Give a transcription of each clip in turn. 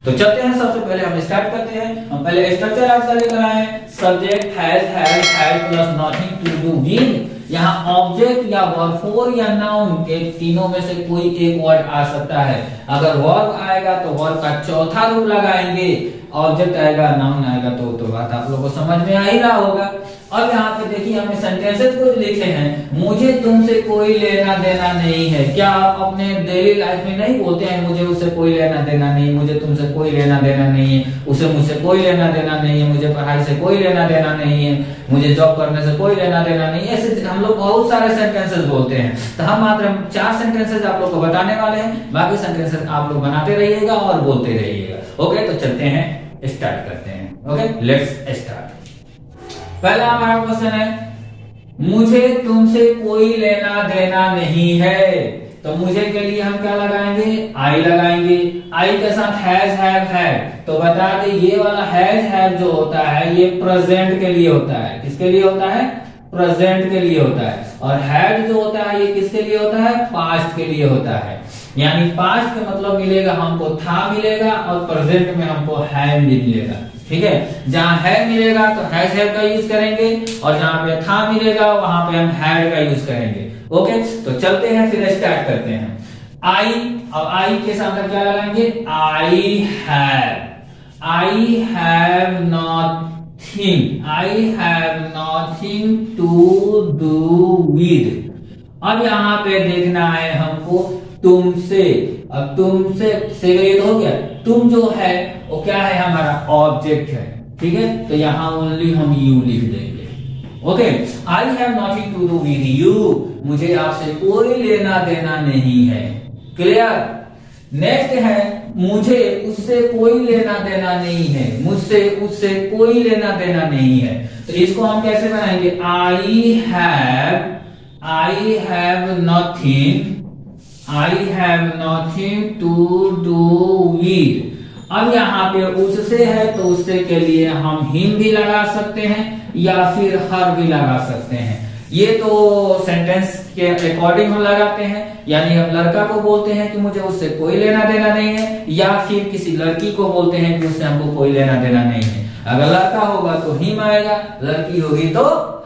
तो चलते हैं, सबसे पहले हम स्टार्ट करते हैं। हम पहले स्ट्रक्चर आपका लेकर आए, subject has plus nothing to do with. यहाँ ऑब्जेक्ट या वर्ब फोर या नाउन के तीनों में से कोई एक वर्ड आ सकता है। अगर वर्ब आएगा तो वर्ब का चौथा रूप लगाएंगे, ऑब्जेक्ट आएगा, नाउन आएगा, तो बात आप लोगों को समझ में आ ही रहा होगा। अब यहाँ पे देखिए हमने सेंटेंसेस कुछ लिखे हैं। मुझे तुमसे कोई लेना देना नहीं है। क्या आप अपने डेली लाइफ में नहीं बोलते हैं मुझे उससे कोई लेना देना नहीं, मुझे तुमसे कोई लेना देना नहीं है, उसे मुझसे कोई लेना देना नहीं है, मुझे पढ़ाई से कोई लेना देना नहीं है, मुझे जॉब करने से कोई लेना देना नहीं है। ऐसे हम लोग बहुत सारे सेंटेंसेस बोलते हैं। तो हम मात्र 4 सेंटेंसेस आप लोग को बताने वाले हैं, बाकी सेंटेंसेस आप लोग बनाते रहिएगा और बोलते रहिएगा। ओके, तो चलते हैं, स्टार्ट करते हैं। Okay, let's start. पहला हमारा क्वेश्चन है, मुझे तुमसे कोई लेना देना नहीं है। तो मुझे के लिए हम क्या लगाएंगे, आई लगाएंगे। आई के साथ हैज है। तो बता दे ये वाला हैज जो होता है ये प्रेजेंट के लिए होता है। किसके लिए होता है, प्रेजेंट के लिए होता है। और हैड जो होता है ये किसके लिए होता है, पास्ट के लिए होता है। यानी पास्ट का मतलब मिलेगा हमको था मिलेगा, और प्रेजेंट में हमको है मिलेगा। ठीक है, जहां है मिलेगा तो हैज का यूज करेंगे, और जहां पे था मिलेगा वहां पे हम हैड का यूज करेंगे। ओके, तो चलते हैं, फिर स्टार्ट करते हैं। आई, अब आई के साथ हम क्या लगाएंगे, I have nothing to do with. अब यहाँ पे देखना है हमको तुमसे। अब तुमसे से ये तो हो गया, तुम जो है वो क्या है, हमारा ऑब्जेक्ट है। ठीक है, तो यहाँ ओनली हम यू लिख देंगे। Okay, I have nothing to do with you. मुझे आपसे कोई लेना देना नहीं है। क्लियर। नेक्स्ट है, मुझे उससे कोई लेना देना नहीं है। मुझसे उससे कोई लेना देना नहीं है। तो इसको हम कैसे बनाएंगे, I have nothing to do with. अब यहाँ पे उससे है तो उससे के लिए हम हिम भी लगा सकते हैं या फिर हर भी लगा सकते हैं। ये तो सेंटेंस के अकॉर्डिंग हम लगाते हैं। यानी हम लड़का को बोलते हैं कि मुझे उससे कोई लेना देना नहीं है, या फिर किसी लड़की को बोलते हैं कि उससे हमको कोई लेना देना नहीं है। अगर लड़का होगा तो हिम आएगा, लड़की होगी तो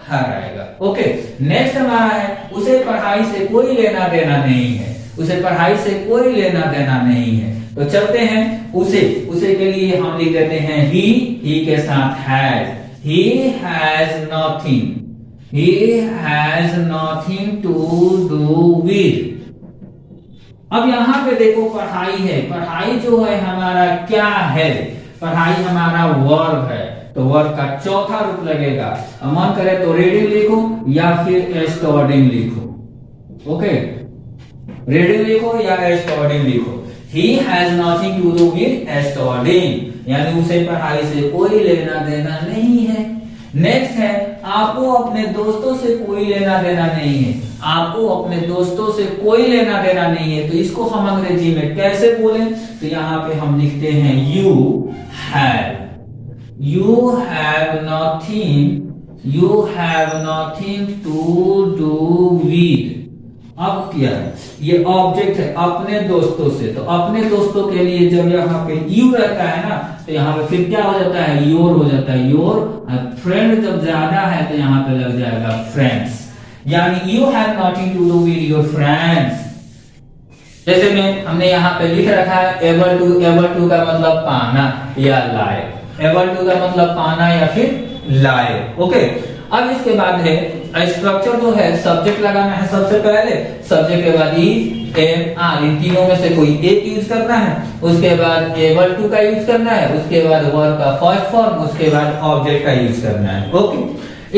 हर आएगा। ओके, नेक्स्ट हमारा है, उसे पढ़ाई से कोई लेना देना नहीं है। उसे पढ़ाई से कोई लेना देना नहीं है। तो चलते हैं, उसे के लिए हम लिख देते हैं ही के साथ has. He has nothing to do with. अब यहाँ पे देखो पढ़ाई है। पढ़ाई जो है हमारा क्या है, पढ़ाई हमारा वर्ब है। तो वर्ब का चौथा रूप लगेगा। मन करे तो रीडिंग लिखो या फिर स्टडिंग लिखो। ओके, रीडिंग लिखो या स्टडिंग लिखो। He has nothing to do with studying, यानी उसे पढ़ाई से कोई लेना देना नहीं है। नेक्स्ट है, आपको अपने दोस्तों से कोई लेना देना नहीं है। आपको अपने दोस्तों से कोई लेना देना नहीं है। तो इसको हम अंग्रेजी में कैसे बोलें, तो यहाँ पे हम लिखते हैं you have nothing to do with। अब क्या है, ये ऑब्जेक्ट है अपने दोस्तों से। तो अपने दोस्तों के लिए जब यहाँ पे यू रहता है ना, तो यहाँ पे फिर क्या हो जाता है, योर हो जाता है, योर। फ्रेंड जब ज्यादा है तो यहाँ पे लग जाएगा फ्रेंड्स। यानी you have nothing to do with your friends. जैसे में हमने यहाँ पे लिख रखा है एबल टू का मतलब पाना या लाए। एबल टू का मतलब पाना या फिर लाए। ओके, अब इसके बाद है स्ट्रक्चर जो है, सब्जेक्ट लगाना है सबसे पहले। सब्जेक्ट के बाद इज, एम, आर, इन तीनों में से कोई एक यूज करना है। उसके बाद एबल टू का यूज करना है। उसके बाद वर्ब का फर्स्ट फॉर्म, उसके बाद ऑब्जेक्ट का यूज करना है। ओके,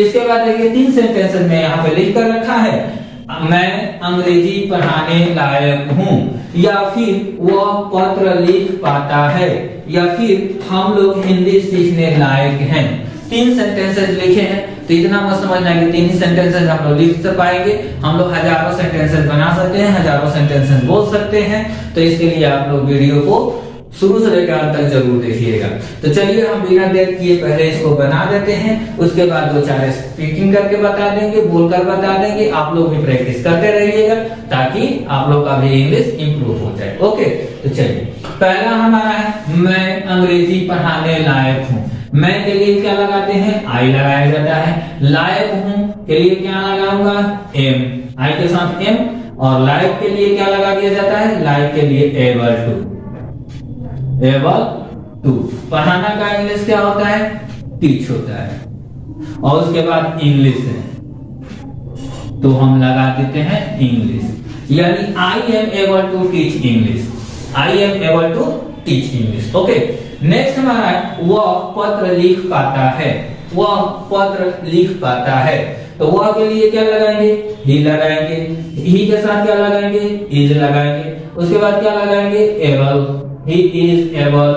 इसके बाद देखिए 3 सेंटेंसेस में यहाँ पे लिख कर रखा है, मैं अंग्रेजी पढ़ाने लायक हूँ, या फिर वह पत्र लिख पाता है, या फिर हम लोग हिंदी सीखने लायक हैं। 3 सेंटेंसेस लिखे हैं। तो इतना मत समझना कि 3 ही सेंटेंसेस हम लोग लिख पाएंगे। हम लोग हजारों सेंटेंसेस बना सकते हैं, हजारों सेंटेंसेस बोल सकते हैं। तो इसके लिए आप लोग वीडियो को शुरू से लेकर अंत तक जरूर देखिएगा। तो चलिए हम बिना देर किए पहले इसको बना देते हैं, उसके बाद दो चार स्पीकिंग करके बता देंगे, बोलकर बता देंगे। आप लोग भी प्रैक्टिस करते रहिएगा ताकि आप लोग का भी इंग्लिश इंप्रूव हो जाए। ओके, तो चलिए पहला हमारा है मैं अंग्रेजी पढ़ाने लायक हूँ। मैं के लिए क्या लगाते हैं? आई लगाया जाता है। लायक हूँ के लिए क्या लगाऊंगा? एम, आई के साथ एम। और लायक के लिए क्या लगा दिया जाता है? लायक के लिए एबल टू, एबल टू। पढ़ाना का इंग्लिश क्या होता है? टीच होता है। और उसके बाद इंग्लिश है तो हम लगा देते हैं इंग्लिश, यानी I am able to teach English, I am able to teach English. Okay, next हमारा है वह पत्र लिख पाता है। वह पत्र लिख पाता है तो वह के लिए क्या लगाएंगे? ही लगाएंगे। ही के साथ क्या लगाएंगे? इज लगाएंगे। उसके बाद क्या लगाएंगे? Able, he is able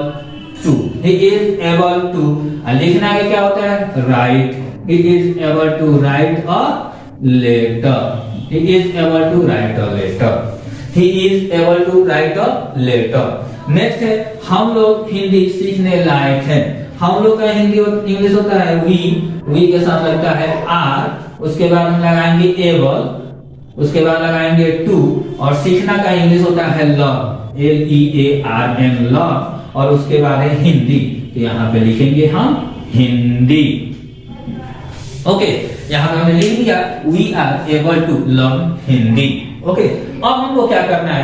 to, he is able to। लिखना के क्या होता है? write, he is able to write a letter, he is able to write a letter, he is able to write a letter। Next है हम लोग हिंदी सीखने लायक हैं। हम लोग का हिंदी इंग्लिश होता है वी के साथ लगता है आर, उसके बाद हम लगाएंगे एबल, उसके बाद लगाएंगे टू। और सीखना का इंग्लिश होता है लर्न, LEARN लर्न। और उसके बाद है हिंदी, तो यहाँ पे लिखेंगे हम हिंदी। ओके, यहाँ पे हमने लिख दिया we are able to learn Hindi. Okay, अब हमको क्या करना है?